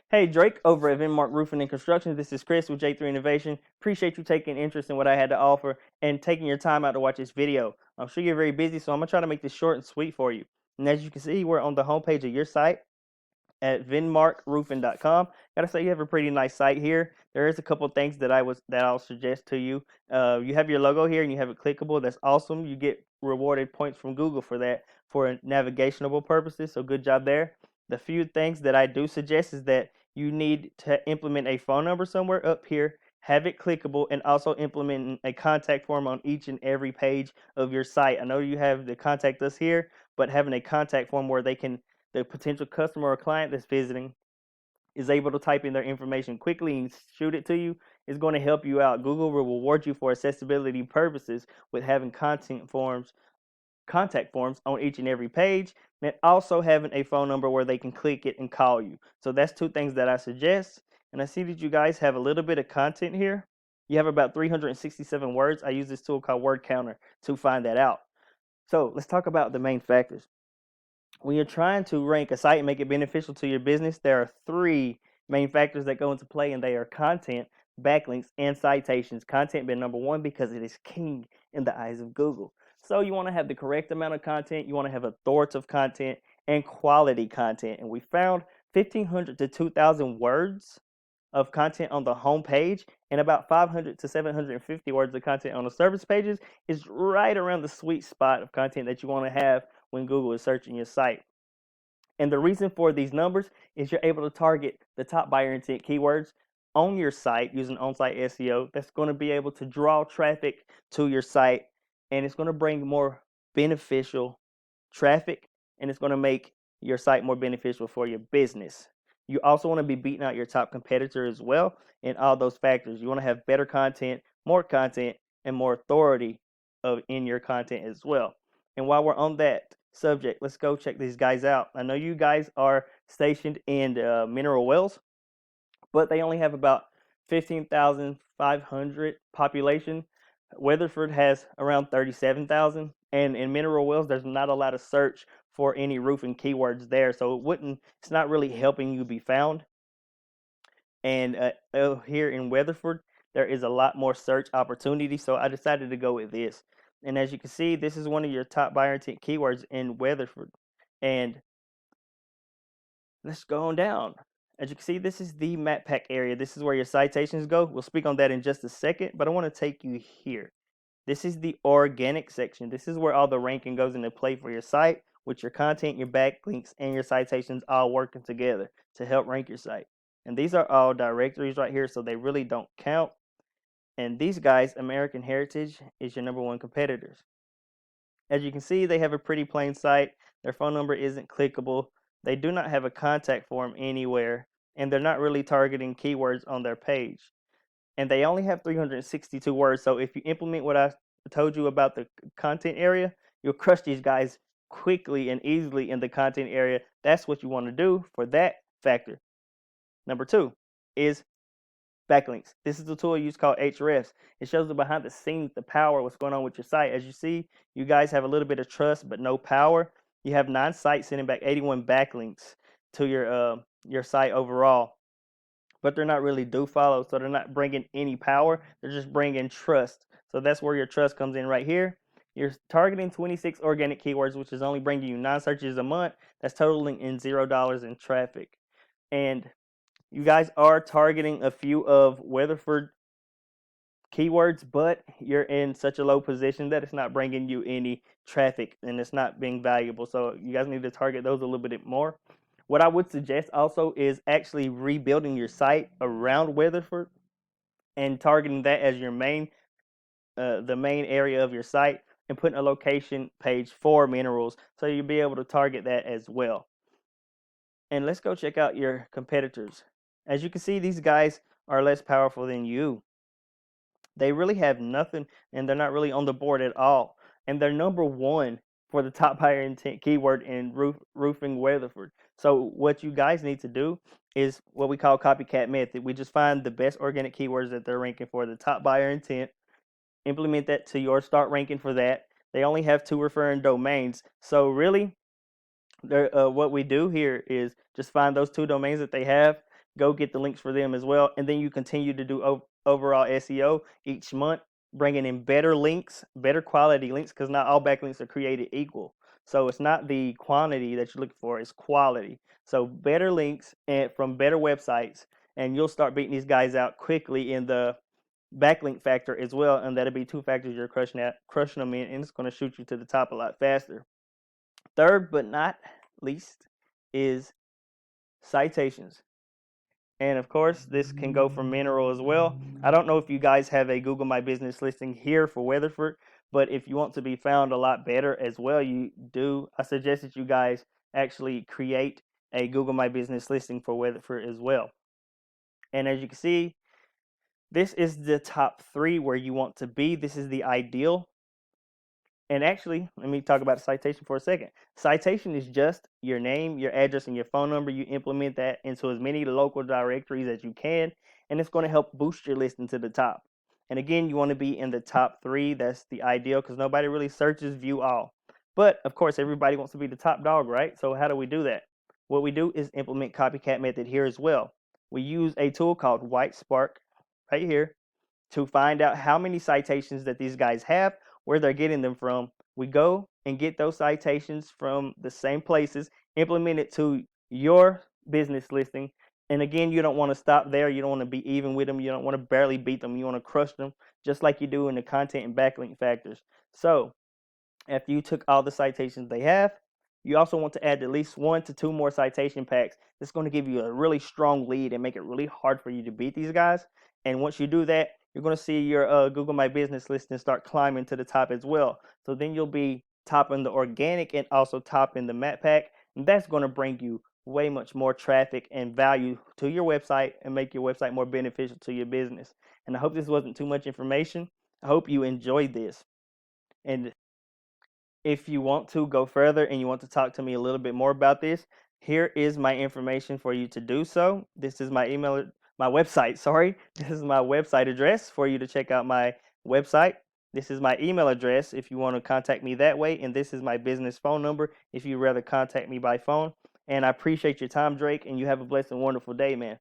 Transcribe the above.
Hey, Drake over at Vinmark Roofing and Construction. This is Chris with J3 Innovation. Appreciate you taking interest in what I had to offer and taking your time out to watch this video. I'm sure you're very busy, so I'm going to try to make this short and sweet for you. And as you can see, we're on the homepage of your site at vinmarkroofing.com. Gotta say, you have a pretty nice site here. There is a couple things that I'll suggest to you. You have your logo here and you have it clickable. That's awesome. You get rewarded points from Google for that for navigational purposes. So good job there. The few things that I do suggest is that you need to implement a phone number somewhere up here, have it clickable, and also implement a contact form on each and every page of your site. I know you have the contact us here, but having a contact form where the potential customer or client that's visiting is able to type in their information quickly and shoot it to you is going to help you out. Google will reward you for accessibility purposes with having contact forms on each and every page, and also having a phone number where they can click it and call you. So that's two things that I suggest. And I see that you guys have a little bit of content here. You have about 367 words. I use this tool called Word Counter to find that out. So let's talk about the main factors. When you're trying to rank a site and make it beneficial to your business, there are three main factors that go into play, and they are content, backlinks, and citations. Content being number one because it is king in the eyes of Google. So you want to have the correct amount of content, you want to have authoritative content, and quality content. And we found 1,500 to 2,000 words of content on the home page and about 500 to 750 words of content on the service pages is right around the sweet spot of content that you want to have when Google is searching your site. And the reason for these numbers is you're able to target the top buyer intent keywords on your site using on-site SEO. That's going to be able to draw traffic to your site, and it's going to bring more beneficial traffic, and it's going to make your site more beneficial for your business. You also want to be beating out your top competitor as well in all those factors. You want to have better content, and more authority in your content as well. And while we're on that subject, let's go check these guys out. I know you guys are stationed in Mineral Wells, but they only have about 15,500 population. Weatherford has around 37,000, and in Mineral Wells, there's not a lot of search for any roofing keywords there, so it's not really helping you be found. And here in Weatherford, there is a lot more search opportunity, so I decided to go with this. And as you can see, this is one of your top buyer intent keywords in Weatherford. And let's go on down. As you can see, this is the map pack area. This is where your citations go. We'll speak on that in just a second, but I want to take you here. This is the organic section. This is where all the ranking goes into play for your site, with your content, your backlinks, and your citations all working together to help rank your site. And these are all directories right here, so they really don't count. And these guys, American Heritage, is your number one competitors. As you can see, they have a pretty plain site. Their phone number isn't clickable. They do not have a contact form anywhere, and they're not really targeting keywords on their page. And they only have 362 words, so if you implement what I told you about the content area, you'll crush these guys quickly and easily in the content area. That's what you want to do for that factor. Number two is backlinks. This is the tool I use called Hrefs. It shows the behind the scenes, the power, what's going on with your site. As you see, you guys have a little bit of trust but no power. You have 9 sites sending back 81 backlinks to your site overall, but they're not really do follow, so they're not bringing any power. They're just bringing trust. So that's where your trust comes in right here. You're targeting 26 organic keywords, which is only bringing you 9 searches a month. That's totaling in $0 in traffic. And you guys are targeting a few of Weatherford keywords, but you're in such a low position that it's not bringing you any traffic and it's not being valuable. So you guys need to target those a little bit more. What I would suggest also is actually rebuilding your site around Weatherford and targeting that as your the main area of your site, and putting a location page for minerals so you'll be able to target that as well. And let's go check out your competitors. As you can see, these guys are less powerful than you. They really have nothing, and they're not really on the board at all. And they're number one for the top buyer intent keyword in roofing Weatherford. So what you guys need to do is what we call copycat method. We just find the best organic keywords that they're ranking for, the top buyer intent, implement that to yours, start ranking for that. They only have 2 referring domains. So really, what we do here is just find those 2 domains that they have, go get the links for them as well. And then you continue to do overall SEO each month, bringing in better links, better quality links, because not all backlinks are created equal. So it's not the quantity that you're looking for, it's quality. So better links and from better websites, and you'll start beating these guys out quickly in the backlink factor as well. And that'll be two factors you're crushing them in, and it's going to shoot you to the top a lot faster. Third, but not least, is citations. And of course, this can go for mineral as well. I don't know if you guys have a Google My Business listing here for Weatherford, but if you want to be found a lot better as well, I suggest that you guys actually create a Google My Business listing for Weatherford as well. And as you can see, this is the top 3 where you want to be. This is the ideal. And actually, let me talk about citation for a second. Citation is just your name, your address, and your phone number. You implement that into as many local directories as you can, and it's going to help boost your listing to the top. And again, you want to be in the top 3. That's the ideal, because nobody really searches view all. But of course, everybody wants to be the top dog, right? So how do we do that? What we do is implement copycat method here as well. We use a tool called White Spark right here to find out how many citations that these guys have, where they're getting them from. We go and get those citations from the same places, implement it to your business listing. And again, you don't want to stop there. You don't want to be even with them. You don't want to barely beat them. You want to crush them, just like you do in the content and backlink factors. So after you took all the citations they have, you also want to add at least 1 to 2 more citation packs. That's going to give you a really strong lead and make it really hard for you to beat these guys. And once you do that, you're going to see your Google My Business listing start climbing to the top as well. So then you'll be topping the organic and also topping the map pack. And that's going to bring you way much more traffic and value to your website and make your website more beneficial to your business. And I hope this wasn't too much information. I hope you enjoyed this. And if you want to go further and you want to talk to me a little bit more about this, here is my information for you to do so. This is my website, sorry. This is my website address for you to check out my website. This is my email address if you want to contact me that way. And this is my business phone number if you'd rather contact me by phone. And I appreciate your time, Drake, and you have a blessed and wonderful day, man.